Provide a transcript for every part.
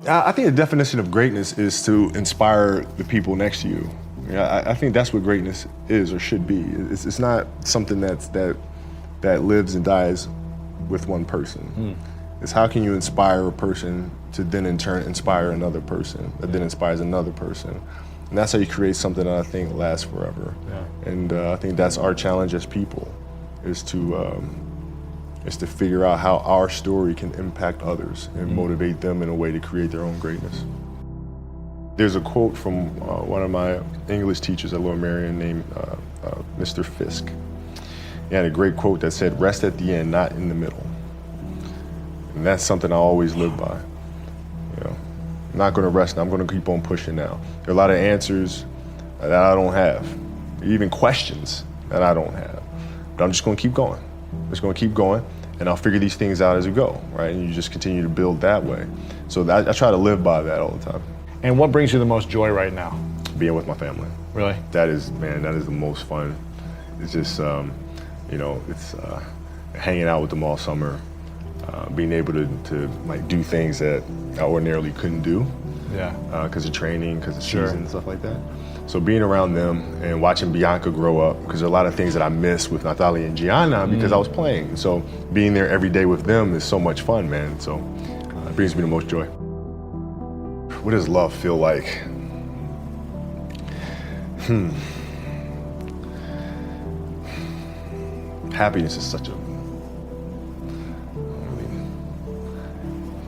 I think the definition of greatness is to inspire the people next to you. I think that's what greatness is or should be. It's not something that lives and dies with one person. It's how can you inspire a person to then in turn inspire another person that then inspires another person. And that's how you create something that I think lasts forever. Yeah. And I think that's our challenge as people, is to figure out how our story can impact others and motivate them in a way to create their own greatness. There's a quote from one of my English teachers at Lower Merion named Mr. Fisk. He had a great quote that said, "Rest at the end, not in the middle." And that's something I always live by. You know, I'm not gonna rest, I'm gonna keep on pushing now. There are a lot of answers that I don't have, even questions that I don't have. But I'm just gonna keep going. I'm just gonna keep going, and I'll figure these things out as we go, right? And you just continue to build that way. So I try to live by that all the time. And what brings you the most joy right now? Being with my family. Really? That is the most fun. It's just, it's hanging out with them all summer, being able to like do things that I ordinarily couldn't do. Yeah. Because of training, because of season and stuff like that. So being around them and watching Bianca grow up, because there are a lot of things that I miss with Natalia and Gianna because I was playing. So being there every day with them is so much fun, man. So it brings me the most joy. What does love feel like? Happiness is such a, I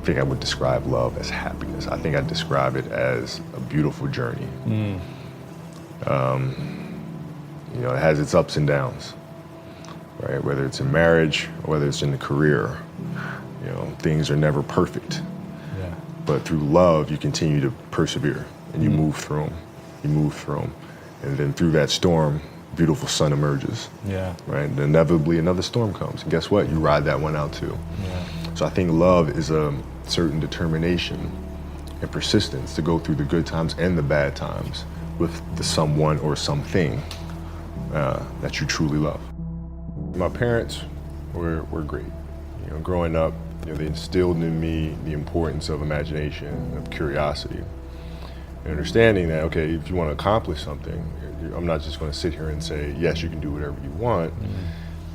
think I would describe love as happiness. I think I'd describe it as a beautiful journey. It has its ups and downs, right? Whether it's in marriage or whether it's in the career, things are never perfect. Yeah. But through love, you continue to persevere and you move through them. You move through them. And then through that storm, beautiful sun emerges. Yeah. Right? And inevitably another storm comes. And guess what? You ride that one out too. Yeah. So I think love is a certain determination and persistence to go through the good times and the bad times with the someone or something that you truly love. My parents were great. Growing up, they instilled in me the importance of imagination, of curiosity, and understanding that, okay, if you want to accomplish something, I'm not just going to sit here and say, yes, you can do whatever you want.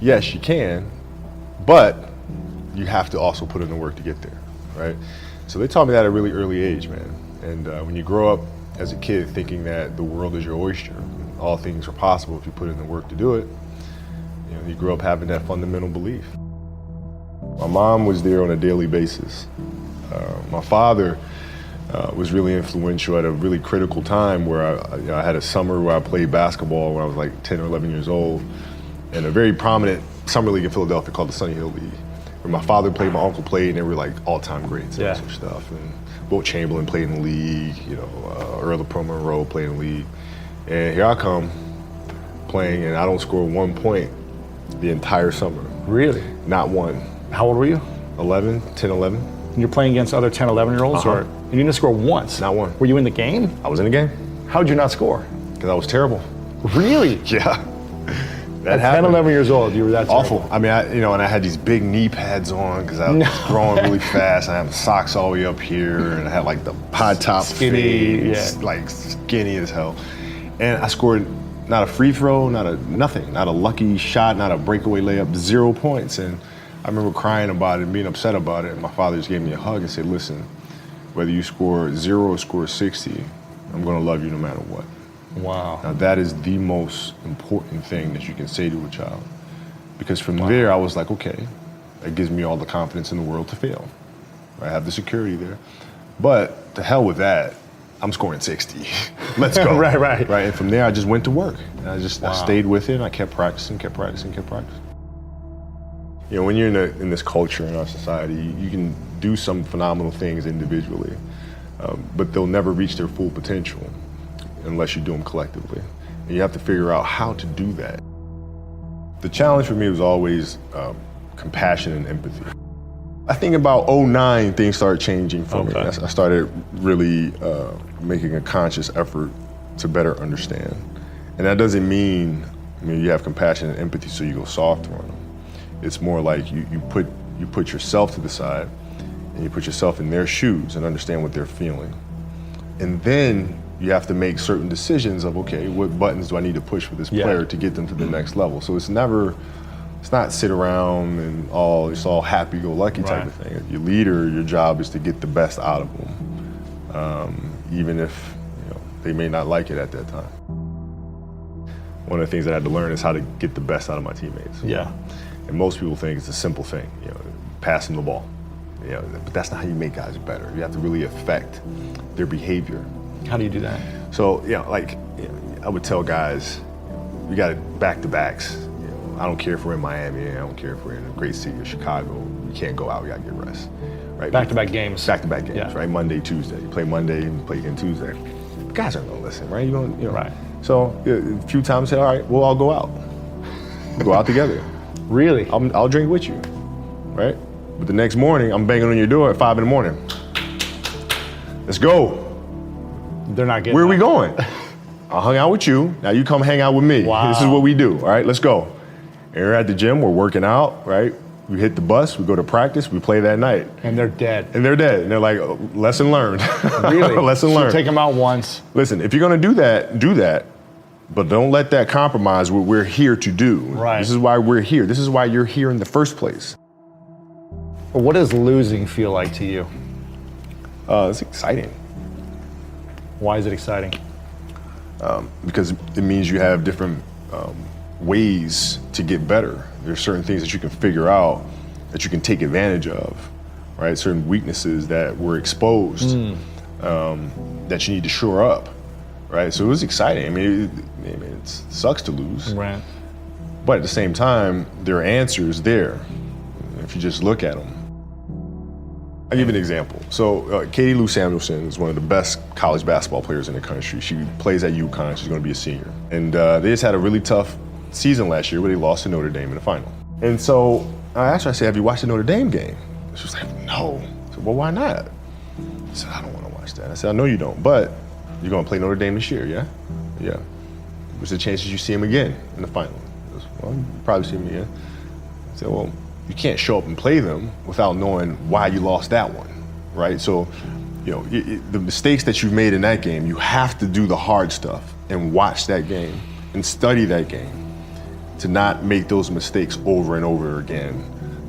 Yes, you can, but you have to also put in the work to get there, right? So they taught me that at a really early age, man. And when you grow up as a kid thinking that the world is your oyster, all things are possible if you put in the work to do it, you grow up having that fundamental belief. My mom was there on a daily basis. My father was really influential at a really critical time where I had a summer where I played basketball when I was like 10 or 11 years old, in a very prominent summer league in Philadelphia called the Sunny Hill League, where my father played, my uncle played, and they were like all-time greats and some stuff. And Wilt Chamberlain played in the league, Earl of Pro Monroe played in the league. And here I come playing, and I don't score 1 point the entire summer. Really? Not one. How old were you? 11, 10, 11. And you're playing against other 10, 11-year-olds? Or and you didn't score once? Not one. Were you in the game? I was in the game. How'd you not score? Because I was terrible. Really? Yeah. At 10, 11 years old, you were that terrible. Awful. I mean, and I had these big knee pads on because I was growing really fast. I had socks all the way up here, and I had like the high top skinny, fade, like skinny as hell. And I scored not a free throw, nothing, not a lucky shot, not a breakaway layup, 0 points. And I remember crying about it and being upset about it. And my father just gave me a hug and said, listen, whether you score 0 or score 60, I'm gonna love you no matter what. Wow. Now that is the most important thing that you can say to a child. Because from there, I was like, okay, that gives me all the confidence in the world to fail. I have the security there. But to hell with that, I'm scoring 60. Let's go. Right. And from there, I just went to work. And I stayed with it, and I kept practicing. When you're in this culture, in our society, you can do some phenomenal things individually, but they'll never reach their full potential unless you do them collectively. And you have to figure out how to do that. The challenge for me was always compassion and empathy. I think about 2009, things started changing for me. I started really making a conscious effort to better understand. And that doesn't mean, you have compassion and empathy so you go soft on them. It's more like you put yourself to the side and you put yourself in their shoes and understand what they're feeling. And then you have to make certain decisions of, okay, what buttons do I need to push for this player to get them to the next level? So it's not sit around and it's all happy-go-lucky type of thing. Your leader, your job is to get the best out of them, even if they may not like it at that time. One of the things that I had to learn is how to get the best out of my teammates. Yeah. And most people think it's a simple thing, pass them the ball. But that's not how you make guys better. You have to really affect their behavior. How do you do that? So, I would tell guys, we got back-to-backs. I don't care if we're in Miami, I don't care if we're in a great city of Chicago. We can't go out, we gotta get rest. Right? Back-to-back games. Back-to-back games, right? Monday, Tuesday. You play Monday and you play again Tuesday. The guys aren't gonna listen, right? Right. So a few times I said, all right, we'll all go out. We'll go out together. Really? I'll drink with you, right? But the next morning, I'm banging on your door at 5 a.m. Let's go. They're not getting Where are we that. going? I hung out with you. Now you come hang out with me. Wow. This is what we do. All right, let's go. And we're at the gym. We're working out. Right. We hit the bus. We go to practice. We play that night. And they're dead. And they're dead. And they're like, oh, lesson learned. Really? Lesson learned. Take them out once. Listen, if you're gonna do that. But don't let that compromise what we're here to do. Right. This is why we're here. This is why you're here in the first place. What does losing feel like to you? It's exciting. Why is it exciting? Because it means you have different ways to get better. There's certain things that you can figure out that you can take advantage of, right? Certain weaknesses that were exposed that you need to shore up, right? So it was exciting. I mean, it sucks to lose, Right. but at the same time, there are answers there if you just look at them. I'll give you an example. So Katie Lou Samuelson is one of the best college basketball players in the country. She plays at UConn. She's going to be a senior. And they just had a really tough season last year where they lost to Notre Dame in the final. And so I asked her, I said, have you watched the Notre Dame game? She was like, no. I said, well, why not? I said, I don't want to watch that. I said, I know you don't, but you're going to play Notre Dame this year, yeah? Yeah. What's the chances you see him again in the final? I said, well, you probably see him again. I said, well, you can't show up and play them without knowing why you lost that one, right? So, the mistakes that you've made in that game, you have to do the hard stuff and watch that game and study that game to not make those mistakes over and over again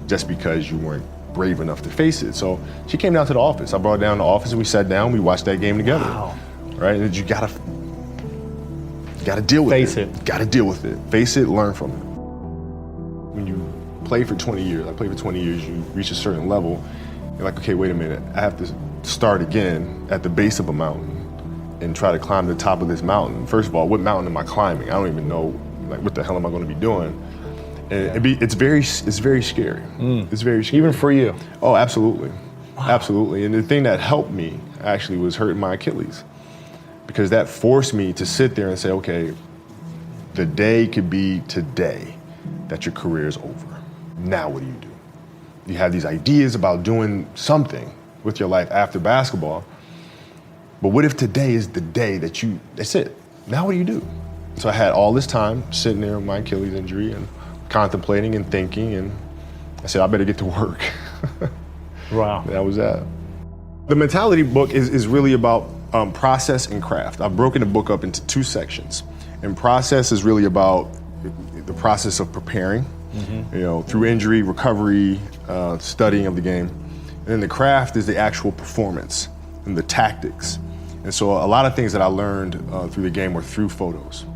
just because you weren't brave enough to face it. So she came down to the office. I brought her down to the office and we sat down, we watched that game together. Wow. Right? And you gotta deal with Face it. it. Gotta deal with it. Face it, learn from it. When you play for 20 years, I played for 20 years, you reach a certain level, you're like, okay, wait a minute, I have to start again at the base of a mountain and try to climb the top of this mountain. First of all, what mountain am I climbing? I don't even know, what the hell am I gonna be doing? And it's very scary. It's very scary. Even for you? Oh, absolutely. Wow. Absolutely. And the thing that helped me actually was hurting my Achilles, because that forced me to sit there and say, okay, the day could be today that your career is over. Now what do? You have these ideas about doing something with your life after basketball, but what if today is the day that's it? Now what do you do? So I had all this time sitting there with my Achilles injury and contemplating and thinking, and I said, I better get to work. Wow. That was that. The mentality book is really about process and craft. I've broken the book up into 2 sections. And process is really about the process of preparing, through injury, recovery, studying of the game. And then the craft is the actual performance and the tactics. And so a lot of things that I learned through the game were through photos.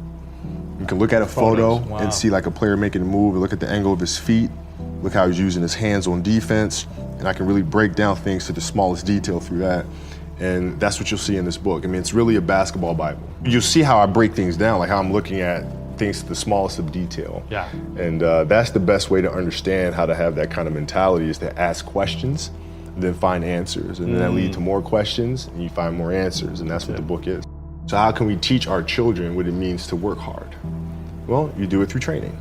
You can look at a photo and see like a player making a move, and look at the angle of his feet, look how he's using his hands on defense, and I can really break down things to the smallest detail through that. And that's what you'll see in this book. I mean, it's really a basketball Bible. You'll see how I break things down, like how I'm looking at things to the smallest of detail. Yeah. And that's the best way to understand how to have that kind of mentality, is to ask questions, then find answers. And then that lead to more questions, and you find more answers, and that's what the book is. So how can we teach our children what it means to work hard? Well, you do it through training,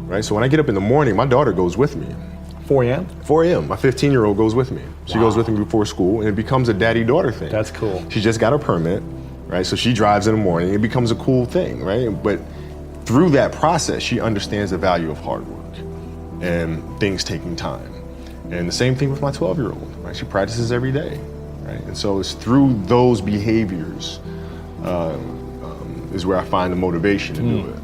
right? So when I get up in the morning, my daughter goes with me. 4 a.m.? 4 a.m. My 15-year-old goes with me. She goes with me before school, and it becomes a daddy-daughter thing. That's cool. She just got her permit, right? So she drives in the morning. It becomes a cool thing, right? But through that process, she understands the value of hard work and things taking time. And the same thing with my 12-year-old, right? She practices every day, right? And so it's through those behaviors is where I find the motivation to do it.